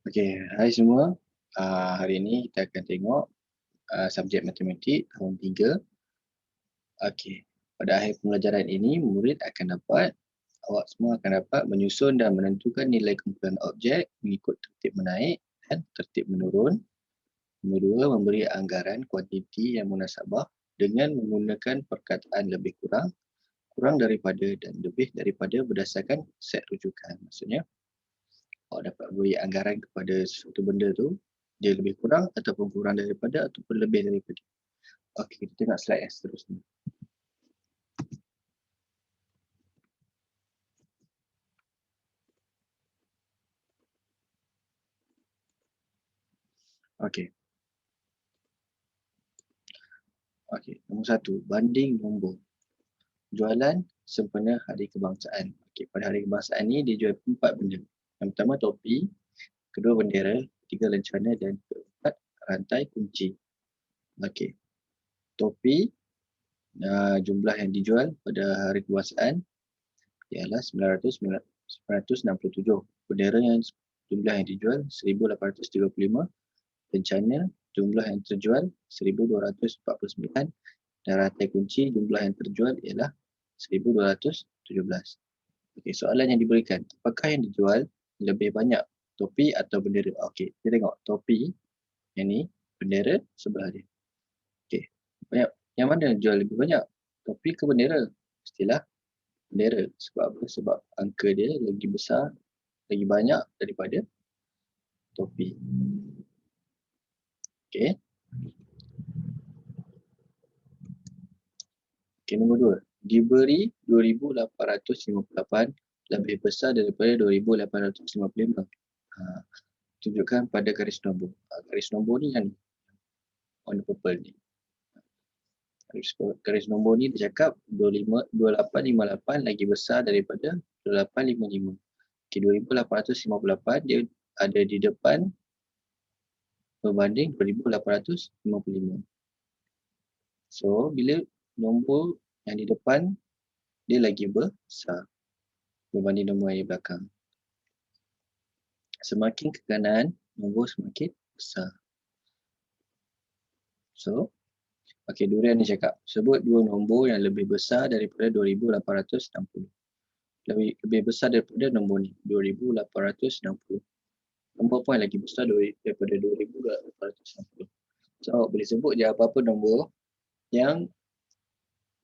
Okey, hai semua. Hari ini kita akan tengok subjek matematik tahun 3. Okey, pada akhir pembelajaran ini awak semua akan dapat menyusun dan menentukan nilai kumpulan objek mengikut tertib menaik dan tertib menurun. Nombor 2, memberi anggaran kuantiti yang munasabah dengan menggunakan perkataan lebih kurang, kurang daripada dan lebih daripada berdasarkan set rujukan. Maksudnya, awak dapat beri anggaran kepada sesuatu benda tu, dia lebih kurang ataupun kurang daripada ataupun lebih daripada. Okey, kita tengok slide yang seterusnya. Okey. Okey, nombor 1, banding nombor. Jualan sempena Hari Kebangsaan. Okey, pada Hari Kebangsaan ni dia jual 4 benda. Yang pertama topi, kedua bendera, ketiga lencana dan keempat rantai kunci. Okey. Topi jumlah yang dijual pada Hari Kebangsaan ialah 967. Bendera yang jumlah yang dijual 1835. Lencana jumlah yang terjual 1249 dan rantai kunci jumlah yang terjual ialah 1217. Okey, soalan yang diberikan, apakah yang dijual lebih banyak, topi atau bendera? Okey, kita tengok topi yang ni, bendera sebelah dia. Okey, yang mana jual lebih banyak, topi ke bendera? Mestilah bendera. Sebab apa? Sebab angka dia lagi besar, lagi banyak daripada topi. Okey. Okey, nombor 2. Diberi 2,858 lebih besar daripada 2,855. Tunjukkan pada garis nombor. Garis nombor ni yang warna purple ni. Garis nombor ni dia cakap 2858 lagi besar daripada 2855. Okey, 2,858 dia ada di depan berbanding 2,855. So, bila nombor yang di depan dia lagi besar berbanding nombor yang di belakang. Semakin ke kanan, nombor semakin besar. So, okey, durian ni cakap, sebut dua nombor yang lebih besar daripada 2,860. Lebih besar daripada nombor ni, 2,860. Nombor apa yang lagi besar daripada 2,860? So, awak boleh sebut je apa-apa nombor yang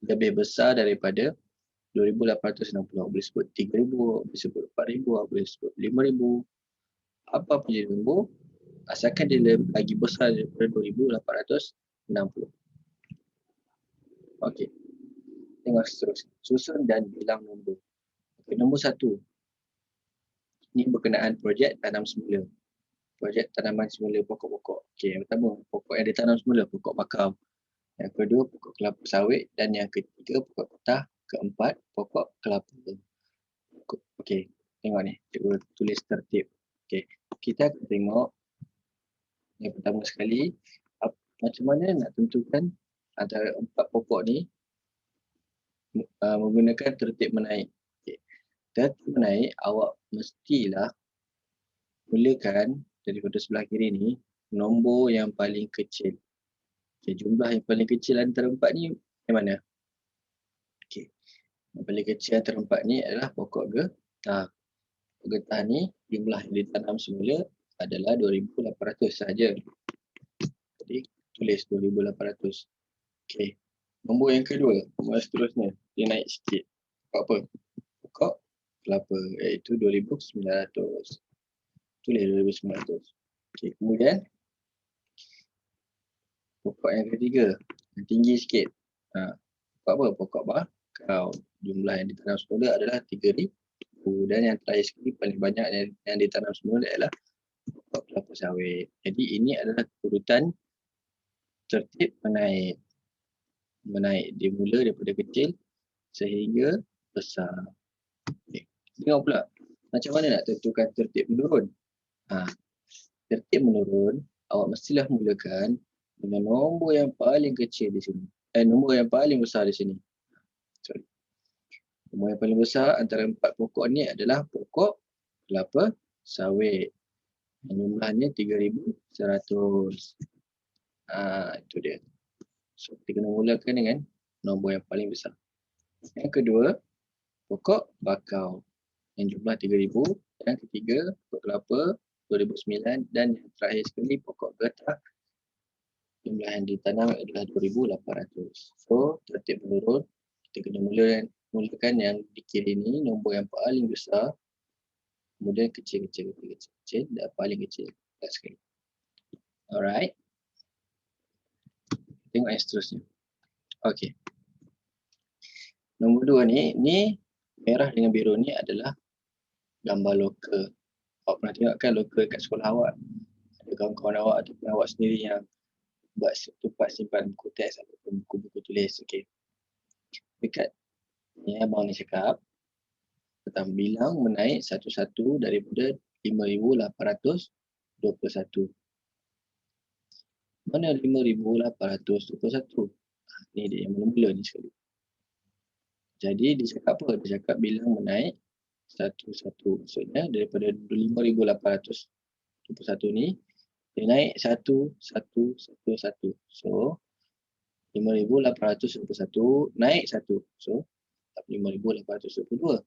lebih besar daripada 2,860. Awak boleh sebut 3,000, awak boleh sebut 4,000, awak boleh sebut 5,000. Apa-apa je nombor, asalkan dia lagi besar daripada 2,860. Okey, tengok seterusnya. Susun dan bilang nombor. Okay, nombor 1. Ini berkenaan projek tanam semula. Projek tanaman semula pokok-pokok. Okey, yang pertama, pokok yang ditanam semula, pokok bakau. Yang kedua, pokok kelapa sawit. Dan yang ketiga, pokok petah. Keempat, pokok kelapa. Okey, tengok ni. Cikgu tulis tertib. Okey, kita akan tengok yang pertama sekali, macam mana nak tentukan antara 4 pokok ni menggunakan tertib menaik. Okay. Tertib menaik, awak mestilah mulakan daripada sebelah kiri ni, nombor yang paling kecil. Okay, jumlah yang paling kecil antara 4 ni yang mana? Okay. Yang paling kecil antara 4 ni adalah pokok getah. Pokok getah ni jumlah yang ditanam semula adalah 2,800 sahaja. Jadi tulis 2,800. Okay. Nombor yang kedua, nombor seterusnya, dia naik sikit. Pokok apa? Pokok kelapa, iaitu 2,900. Tulis 2,900. Okay, kemudian pokok yang ketiga, yang tinggi sikit. Pokok apa? Pokok bakau. Jumlah yang ditanam semula adalah 3,000. Dan yang terakhir sekali, paling banyak yang ditanam semula adalah pokok kelapa sawit. Jadi ini adalah urutan tertib menaik. Menaik, dia mula daripada kecil sehingga besar. Okay. Tengok pula, macam mana nak tentukan tertib menurun? Tertib menurun, awak mestilah mulakan dengan nombor yang paling kecil di sini. Nombor yang paling besar di sini. Sorry. Nombor yang paling besar antara 4 pokok ni adalah pokok kelapa sawit. Jumlahnya 3,100. Itu dia. So, kita kena mulakan dengan nombor yang paling besar. Yang kedua, pokok bakau yang jumlah 3,000. Yang ketiga, pokok kelapa 2,009. Dan yang terakhir sekali, pokok getah jumlah yang ditanam adalah 2,800. So, tertib menurun. Kita kena mulakan yang di kiri ni, nombor yang paling besar. Kemudian kecil-kecil dan paling kecil sekali. Alright. Tengok yang seterusnya. Okey. Nombor 2 ni merah dengan biru ni adalah gambar lokal. Awak pernah tengok kan lokal kat sekolah awak? Ada kawan-kawan awak ataupun awak sendiri yang buat tempat simpan buku teks ataupun buku-buku tulis. Okey. Dekat ni abang ni cakap tentang bilang menaik satu-satu daripada 5,821. Mana 5,821? Ni dia yang mula-mula ni sekali. Jadi dia cakap apa? Dia cakap bilang menaik satu-satu. Maksudnya daripada 5,821 ni dia naik satu. So 5,821 naik satu. So 5,822.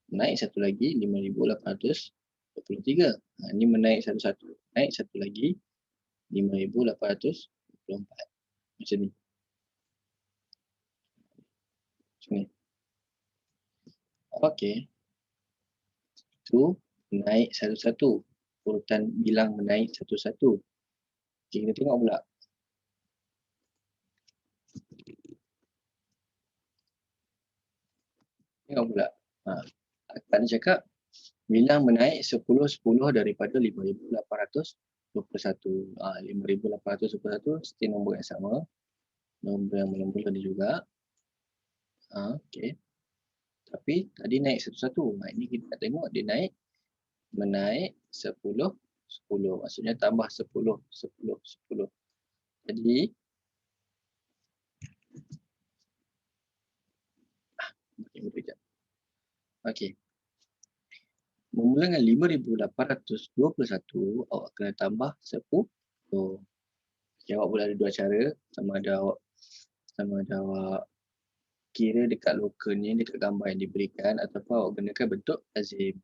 Naik satu lagi 5,823. Ini menaik satu-satu. Naik satu lagi 5,824. Macam ni. Okey. Itu naik satu-satu. Urutan bilang menaik satu-satu. Okay, kita tengok pula. Tengok pula. Tadi cakap bilang menaik 10-10 daripada 5,821. 5,821 still nombor yang sama. Nombor yang mula-mula ni juga. Okey. Tapi tadi naik satu-satu. Ini kita nak tengok dia menaik 10-10. Maksudnya tambah 10-10-10. Jadi okey. Memula dengan 5,821, awak kena tambah 10. Okay, awak boleh ada dua cara. Sama ada awak kira dekat lokal ni, dekat gambar yang diberikan, ataupun awak gunakan bentuk lazim.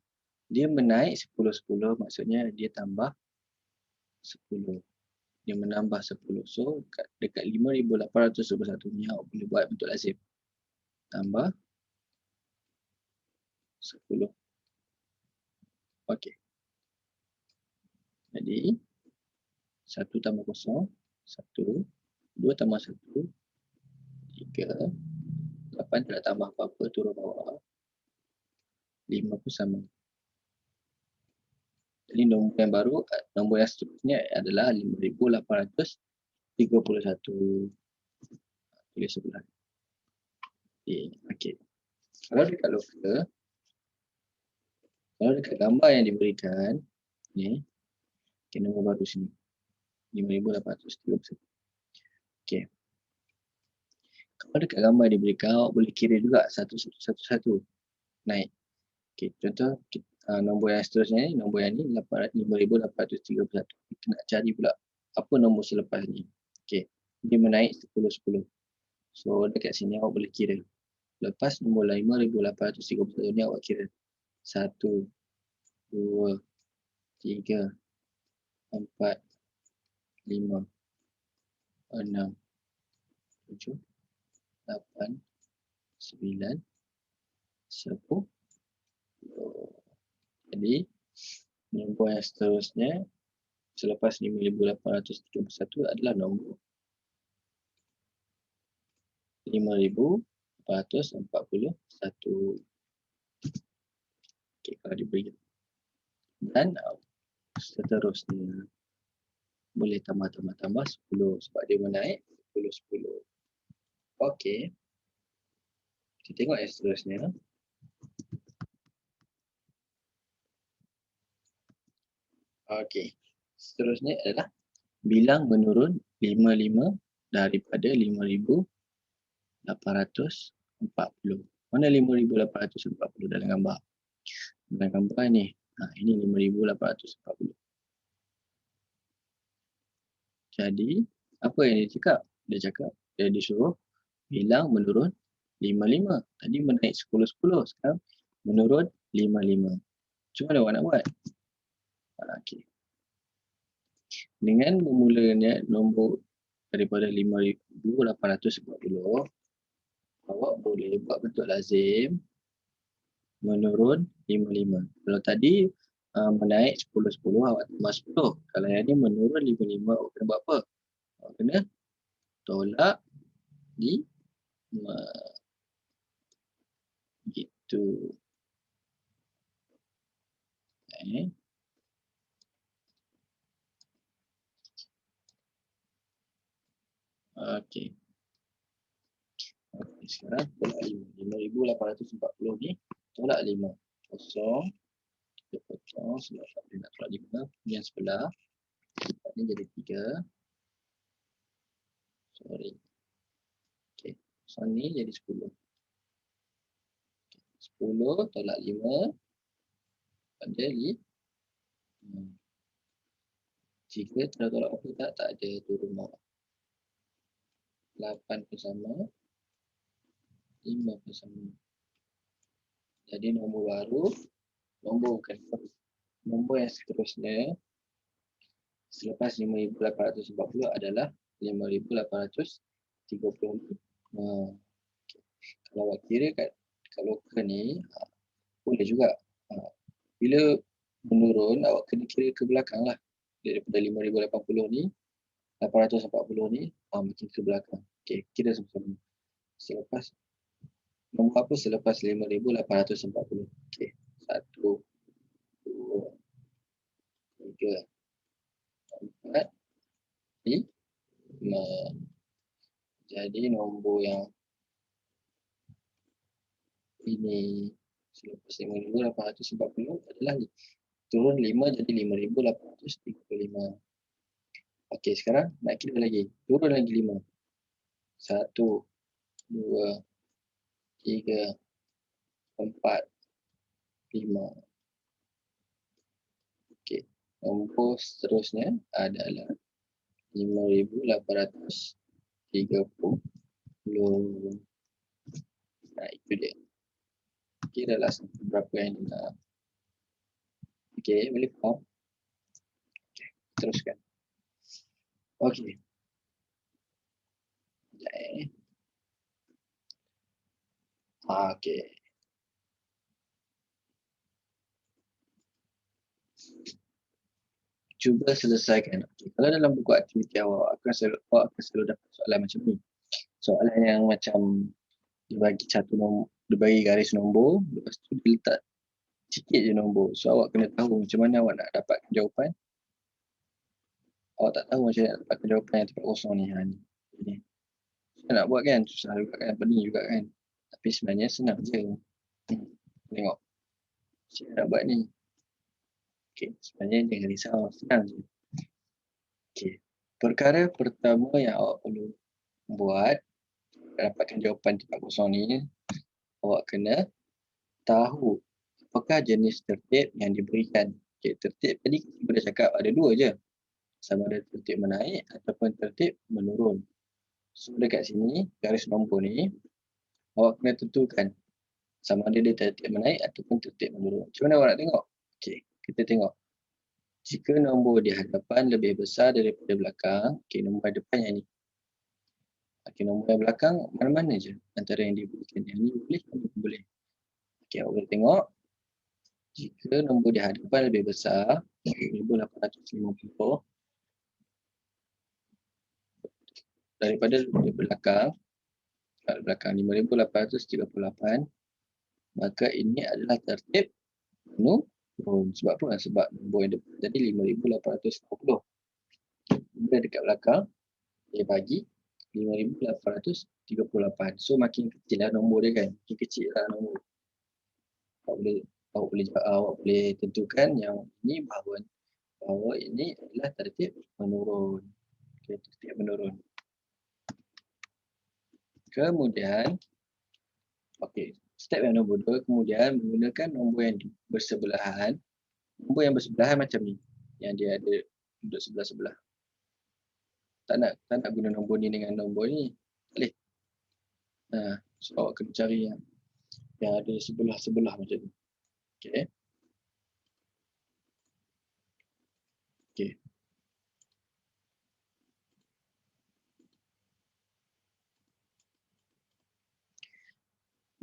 Dia menaik 10-10, maksudnya dia tambah 10. Dia menambah 10. So, dekat 5,821 ni awak boleh buat bentuk lazim. Tambah 10. Okey. Jadi, 1 tambah 0, 1. 2 tambah 1, 3. 8 tak tambah apa-apa, turun bawah. 5 pun sama. Jadi nombor yang baru, nombor yang seterusnya adalah 5,831. Tulis sebelah. Okey. Kalau dekat gambar yang diberikan, ni, nombor baru sini. 5,831. Okey. Kalau dekat gambar yang diberikan, awak boleh kira juga satu-satu naik. Okey, contoh nombor yang seterusnya ni, nombor yang ni 5,831. Kita nak cari pula apa nombor selepas ni. Okey, dia menaik 10-10. So dekat sini awak boleh kira. Lepas nombor 5,831 ni awak kira 1, 2, 3, 4, 5, 6, 7, 8, 9, 10. Jadi nombor yang seterusnya selepas 5,831 adalah nombor 5,841. Okey, kalau diberi. Dan seterusnya boleh tambah 10 sebab dia menaik 10-10. Okey. Kita tengok yang seterusnya. Okey. Seterusnya adalah bilang menurun 55 daripada 5,840. Mana 5,840 dalam gambar? Dalam gambar ni Ini 5,840. Jadi, apa yang dia cakap? Dia disuruh bilang menurun 55. Tadi menaik 10-10. Sekarang menurun 55. Macam mana awak nak buat? Okey. Dengan memulanya nombor daripada 5,840, awak boleh buat bentuk lazim menurun 55. Kalau tadi menaik 10-10, awak tambah 10. Kalau yang ni menurun 55, awak kena buat apa? Awak kena tolak 5. Gitu. Okay. Okey. Okey, sekarang tolak 5. 5,840 ni tolak 5. Kosong. Kita potong sebab dia nak tolak 5. Yang sebelah. Ni jadi 3. Sorry. Okey. So ni jadi 10. 10 tolak 5. Ada 5. Jika tidak tolak apa tak ada turun bawah. 8 pun sama. 5 pun sama. Jadi nombor baru. Nombor bukan first. Nombor yang seterusnya. Selepas 5,840 adalah 5,830. Kalau awak kira kat local ni, boleh juga. Bila menurun, awak kena kira ke belakang lah. Daripada 5,080 ni, 840 ni, makin ke belakang. Okey, kira sama-sama. Selepas, nombor apa selepas 5,840? Okey, 1, 2, 3, 4, 5. Jadi nombor yang ini selepas 5,840 adalah turun 5 jadi 5,835. Okey, sekarang nak kira lagi. Turun lagi 5. 1, 2, 3, 4, 5. Okey. Nombor seterusnya adalah 5,830. Itu dia. Kira lah berapa yang dia nak. Okey, boleh faham? Okay, teruskan. Okey. Okey. Cuba selesaikan. Okay. Kalau dalam buku aktiviti awak akan selalu dapat soalan macam ni. Soalan yang macam dibagi dibagi garis nombor, lepas tu dia letak sikit je nombor. So awak kena tahu macam mana awak nak dapatkan jawapan. Awak tak tahu macam mana nak dapatkan jawapan yang tempat kosong ni. Ni. Susah nak buat kan? Susah juga kan? Pening juga kan? Tapi sebenarnya senang je. Tengok. Macam nak buat ni. Okay. Sebenarnya jangan risau. Senang je. Okay. Perkara pertama yang awak perlu buat dapatkan jawapan tempat kosong ni, awak kena tahu apakah jenis tertib yang diberikan. Okay, tertib tadi kita dah cakap ada dua je. Sama ada tertib menaik ataupun tertib menurun. So dekat sini, garis nombor ni, awak kena tentukan sama ada dia tertib menaik ataupun tertib menurun. Macam mana awak nak tengok? Okay, kita tengok. Jika nombor di hadapan lebih besar daripada belakang, okay, nombor hadapan yang ni. Okay, nombor yang belakang mana-mana je antara yang diberikan. Yang ni boleh, yang ni boleh. Okay, awak boleh tengok. Jika nombor di hadapan lebih besar, 1,850 daripada di belakang 5,838, maka ini adalah tertib menurun. Sebab apa? Sebab nombor yang depan tadi 5,840. Bila dekat belakang, dia bagi 5,838. So makin kecil lah nombor dia kan. Makin kecil lah nombor. Awak boleh tentukan yang ini bahawa ini adalah tertib menurun. Okay, tertib menurun. Kemudian, okey, step yang nombor 2, kemudian menggunakan nombor yang bersebelahan Nombor yang bersebelahan macam ni. Yang dia ada duduk sebelah-sebelah. Tak nak guna nombor ni dengan nombor ni. Tak boleh. So awak kena cari yang ada sebelah-sebelah macam ni. Okay. Okay.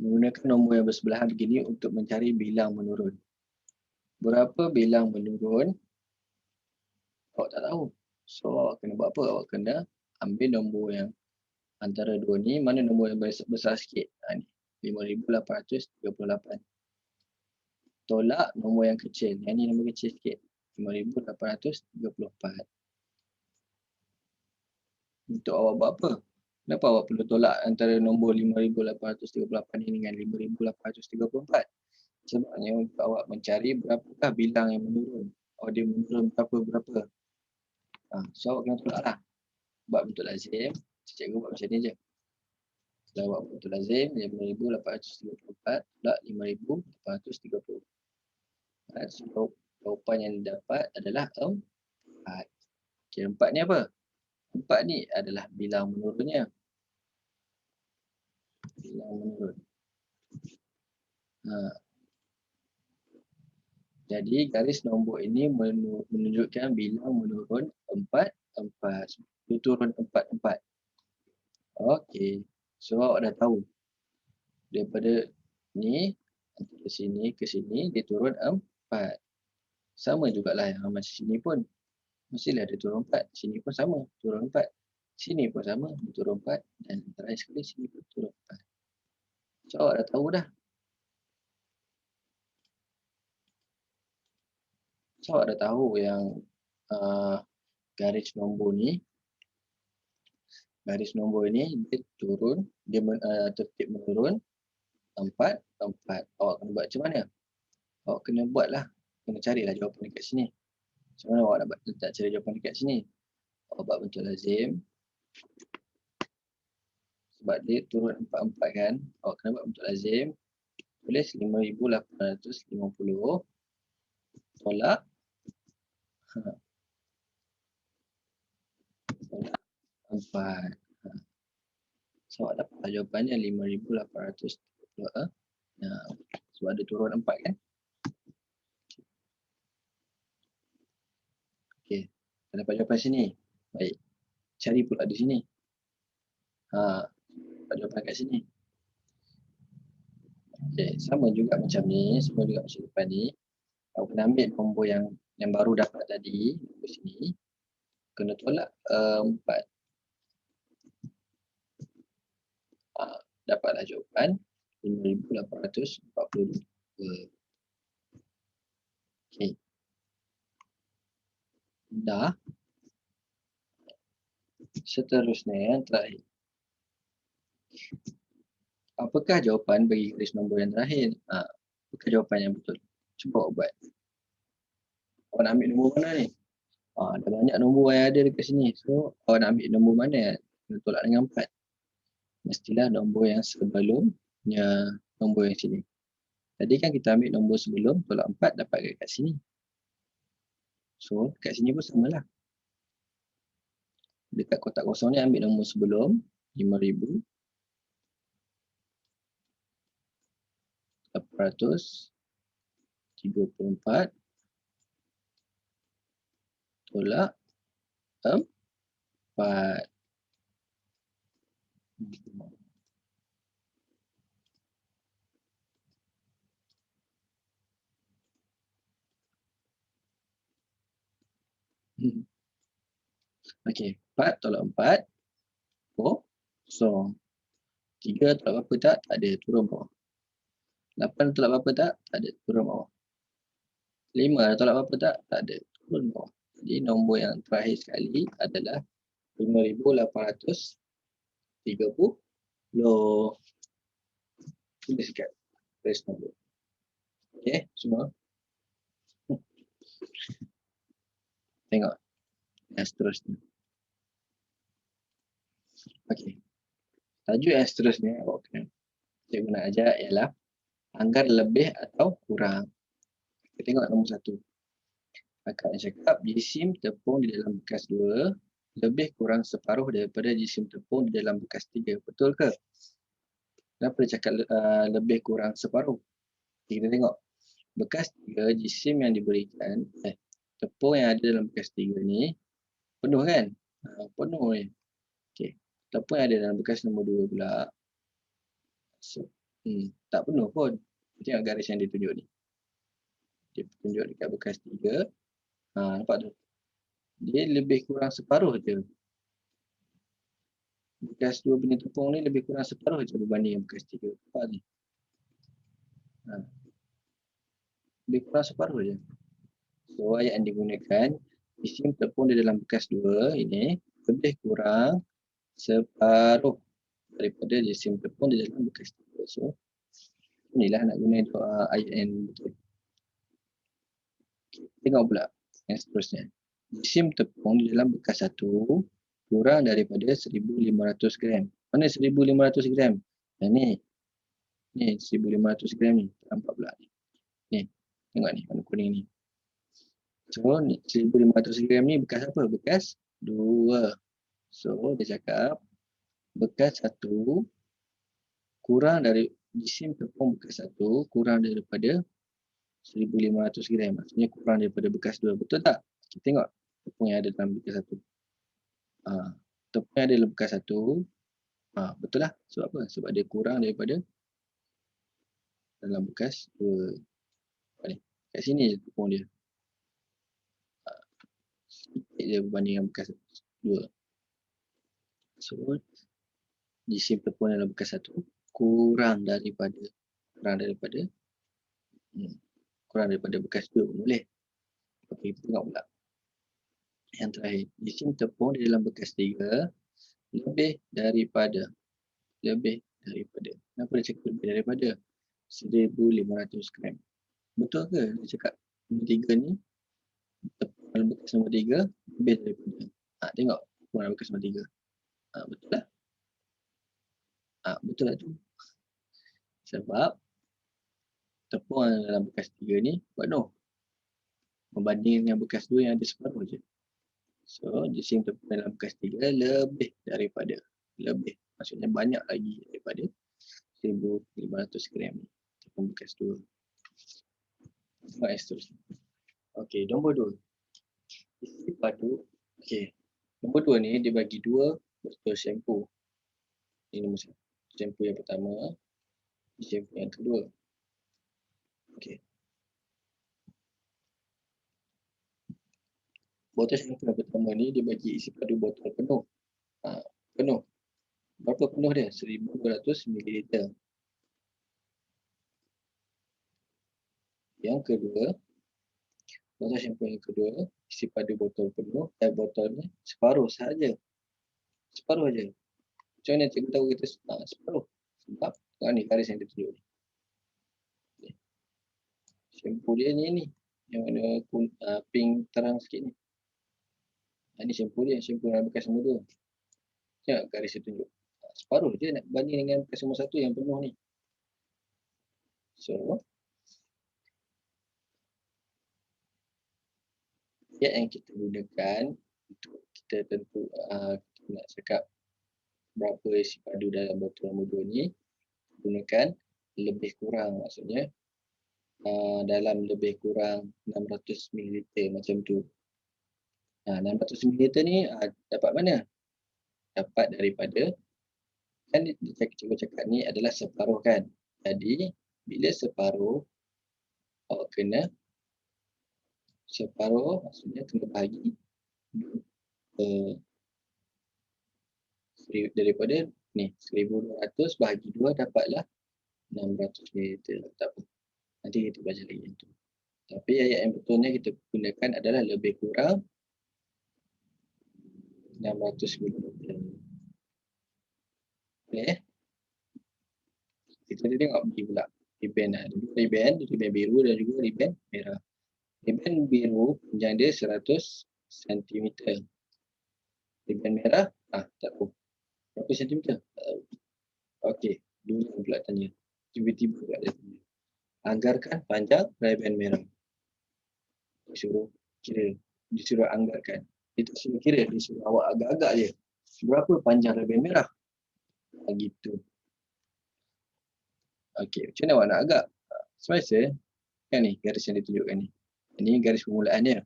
Menggunakan nombor yang bersebelahan begini untuk mencari bilang menurun. Berapa bilang menurun? Awak tak tahu. So awak kena buat apa? Awak kena ambil nombor yang antara dua ni, mana nombor yang besar sikit? Ni 5,838. Tolak nombor yang kecil. Yang ni nombor kecil sikit. 5,834. Untuk awak buat apa? Kenapa awak perlu tolak antara nombor 5,838 ni dengan 5,834? Sebabnya untuk awak mencari berapakah bilang yang menurun. Dia menurun berapa. So awak kena tolak lah. Buat bentuk lazim. Cikgu buat macam ni je. Kalau awak buat bentuk lazim, 5,834 tolak 5,830. So jawapan yang didapat adalah 4. Okay, 4 ni apa? 4 ni adalah bilang menurunnya. Bilang menurun. Jadi garis nombor ini menunjukkan bilang menurun 4. Dia turun 4. Okey. So awak dah tahu. Daripada ni ke sini dia turun 4. Sama jugalah yang macam sini pun. Mestilah dia turun 4. Sini pun sama, turun 4. Sini pun sama, dia turun 4. Dan terakhir sekali sini pun turun 4. So awak dah tahu dah. So awak dah tahu yang garis nombor ni dia turun, dia tertib menurun 4. Awak kena buat macam mana? Awak kena buatlah, kena carilah jawapan dekat sini. Macam mana awak nak cari jawapan dekat sini? Awak buat bentuk lazim. Sebab dia turun 4 kan, awak kena buat bentuk lazim. Tulis 5,850 tolak 4. So awak dapat jawapannya 5,830. Sebab ada turun 4 kan. Okey, kita dapat jawapan sini. Baik, cari pula di sini. Dapat jawapan kat sini. Okey, sama juga macam ni, sama juga macam depan ni. Awak kena ambil nombor yang baru dapat tadi, nombor sini. Kena tolak 4. Dapatlah jawapan 5,842. Okey. Dah. Seterusnya yang terakhir. Apakah jawapan bagi garis nombor yang terakhir? Apakah jawapan yang betul? Cuba awak buat. Awak nak ambil nombor mana ni? Ada banyak nombor yang ada dekat sini. So awak nak ambil nombor mana yang tolak dengan 4? Mestilah nombor yang sebelumnya nombor yang sini. Tadi kan kita ambil nombor sebelum, tolak 4 dapat kat sini. So kat sini pun samalah. Dekat kotak kosong ni ambil nombor sebelum 5,834 tolak 4. Okey, 4 tolak 4 kosong. 3 tolak berapa tak? Tak ada, turun bawah. 8 tolak berapa tak? Tak ada, turun bawah. 5 tolak berapa tak? Tak ada, turun bawah. Jadi nombor yang terakhir sekali adalah 5,830. Tulis dekat garis nombor. Okey, semua. Tengok yang seterusnya. Okey. Tajuk yang seterusnya awak kena cikgu nak ajar ialah anggar lebih atau kurang. Kita tengok nombor 1. Akak cakap jisim tepung di dalam bekas 2 lebih kurang separuh daripada jisim tepung di dalam bekas 3. Betul ke? Kenapa dia cakap lebih kurang separuh? Kita tengok bekas 3 jisim yang diberikan, tepung yang ada dalam bekas 3 ni penuh kan? Penuh ni. Okey. Tepung yang ada dalam bekas nombor 2 pula tak penuh pun. Tengok garis yang ditunjuk ni. Dia tunjuk dekat bekas 3. Nampak tu? Dia lebih kurang separuh je. Bekas 2 punya tepung ni lebih kurang separuh je berbanding dengan bekas 3. Nampak ni? Lebih kurang separuh je. So, ayat yang digunakan, jisim tepung di dalam bekas 2 ini lebih kurang separuh daripada jisim tepung di dalam bekas 3. So, inilah nak guna ayat yang betul. Tengok pula yang seterusnya. Jisim tepung di dalam bekas 1 kurang daripada 1,500 gram. Mana 1,500 gram? Yang ni. Ni 1,500 gram ni. Nampak pula ni. Ni. Tengok ni warna kuning ni. So, 1,500 gram ni bekas apa? Bekas 2. So, dia cakap bekas 1 kurang dari jisim tepung bekas 1 kurang daripada 1,500 gram. Maksudnya kurang daripada bekas 2. Betul tak? Kita tengok tepung yang ada dalam bekas 1. Tepung yang ada dalam bekas 1. Betul lah. Sebab apa? Sebab dia kurang daripada dalam bekas 2. Ni. Kat sini je tepung dia. Sedikit je berbanding dengan bekas 2. So, jisim tepung dalam bekas 1 kurang daripada bekas 2 pun boleh. Okey, kita tengok pula. Yang terakhir, jisim tepung di dalam bekas 3 lebih daripada. Kenapa dia cakap lebih daripada? 1,500 gram. Betul ke dia cakap nombor 3 ni, tepung dalam bekas nombor 3 lebih daripada. Tengok tepung dalam bekas nombor 3. Betul lah. Betul lah tu. Sebab tepung dalam bekas 3 ni penuh membanding dengan bekas 2 yang ada separuh je. So, jisim tepung dalam bekas 3 lebih daripada. Lebih. Maksudnya banyak lagi daripada 1,500 gram ni. Tepung bekas 2. Tengok yang seterusnya. Okey, nombor 2. Isi padu. Okey. Nombor 2 ni dia bagi 2 botol shampoo. Ini nombor 1. Shampoo yang pertama. Shampoo yang kedua. Okey. Botol shampoo yang pertama ni dia bagi isi padu botol penuh. Penuh. Berapa penuh dia? 1,200 ml. Yang kedua, botol shampoo yang kedua, isi padu botol penuh, botolnya separuh sahaja. Separuh aja. Macam mana cikgu tahu kita separuh? Sebab ni garis yang ditunjuk ni. Shampoo dia ni. Yang warna pink terang sikit ni. Ini shampoo dia, shampoo yang bekas nombor 2. Tengok garis yang tunjuk. Separuh je nak banding dengan bekas nombor 1 yang penuh ni. So, yang kita gunakan untuk kita tentu kita nak cakap berapa isi padu dalam botol nombor 2 ni, gunakan lebih kurang, maksudnya dalam lebih kurang 600 ml macam tu. 600 ml ni dapat mana? Dapat daripada, kan cikgu cakap ni adalah separuh kan. Jadi bila separuh, awak kena separuh, maksudnya kena bahagi daripada ni 1,200 bahagi 2 dapatlah 600 ml. Tak apa. Nanti kita baca lagi yang tu. Tapi ayat yang betulnya kita gunakan adalah lebih kurang 600 ml. Boleh. Kita tengok bagi pula ribbon. Ada dua ribbon biru dan juga ribbon merah. Ribbon biru panjang dia 100 cm. Ribbon merah, tak tahu. Berapa sentimeter? Tak tahu. Okey, dulu pula tanya. Tiba-tiba pula dia tanya. Anggarkan panjang ribbon merah. Suruh Kira, disuruh anggarkan. Dia tak suruh kira, dia suruh awak agak-agak je. Berapa panjang rebel merah? Begitu. Okey, macam mana awak nak agak? Semasa kan ni garis yang ditunjukkan ni. Ini garis permulaan dia.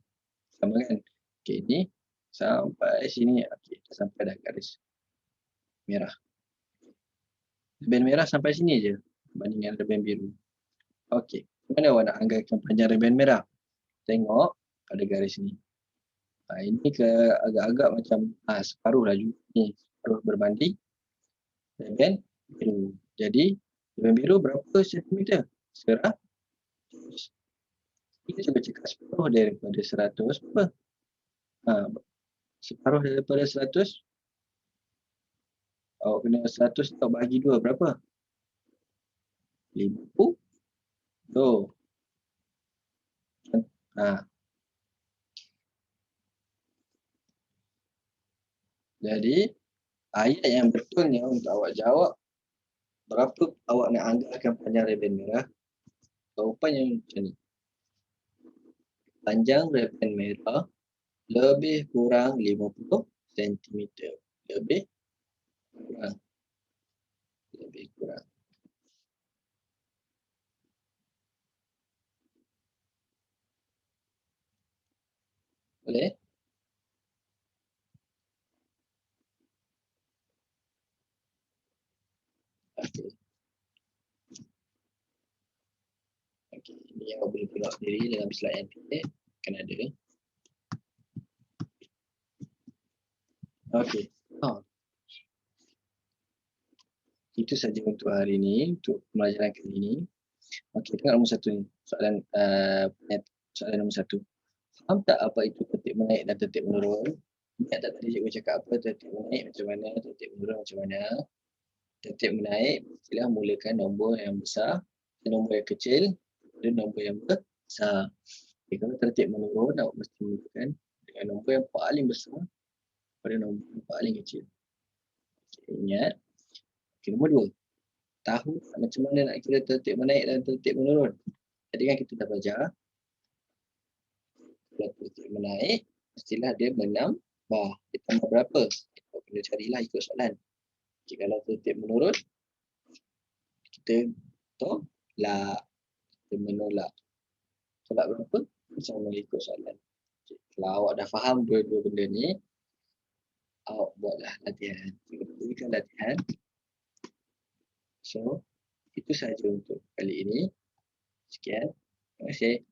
Sama kan? Okey, ni sampai sini. Okey, dah sampai dah garis merah. Rebel merah sampai sini je berbanding dengan rebel biru. Okey, mana awak nak anggarkan panjang rebel merah? Tengok pada garis ni. Ini ke agak-agak macam separuh lah juga ni. Separuh berbanding rebel biru. Jadi rebel biru berapa sentimeter? 100. Kita cuba cakap separuh daripada 100 apa? Separuh daripada 100. Awak kena 100 tak bagi 2 berapa? 50. Tuh. Jadi ayat yang betulnya untuk awak jawab berapa awak nak anggarkan panjang rebel merah, jawapannya macam ni. Panjang rebel merah lebih kurang 50 cm. Lebih kurang. Boleh? Okey. Okey, ini yang awak boleh tengok sendiri dalam slide yang titik akan ada. Okey. Itu saja untuk hari ini, untuk pembelajaran kali ini. Okey, tengok nombor 1 ni. Soalan nombor 1. Faham tak apa itu tertib menaik dan tertib menurun? Ingat tak tadi cikgu cakap apa tertib menaik macam mana, tertib menurun macam mana? Tertib menaik, istilah mulakan nombor yang besar dan nombor yang kecil dan nombor yang besar. Okay, kalau tertib menurun, awak mesti mulakan dengan nombor yang paling besar pada nombor yang paling kecil. Okay, ingat. Okay, nombor 2. Tahu macam mana nak kira tertib menaik dan tertib menurun? Tadi kan kita dah belajar. Kalau tertib menaik, istilah dia menambah. Dia tambah berapa? Kita kena carilah ikut soalan. Okay, kalau tertib menurun, kita tolak. Kita menolak. Tolak berapa? Sama ikut soalan. Okay. Kalau awak dah faham dua-dua benda ni, awak buatlah latihan. Berikan latihan. So, itu sahaja untuk kali ini. Sekian. Terima kasih.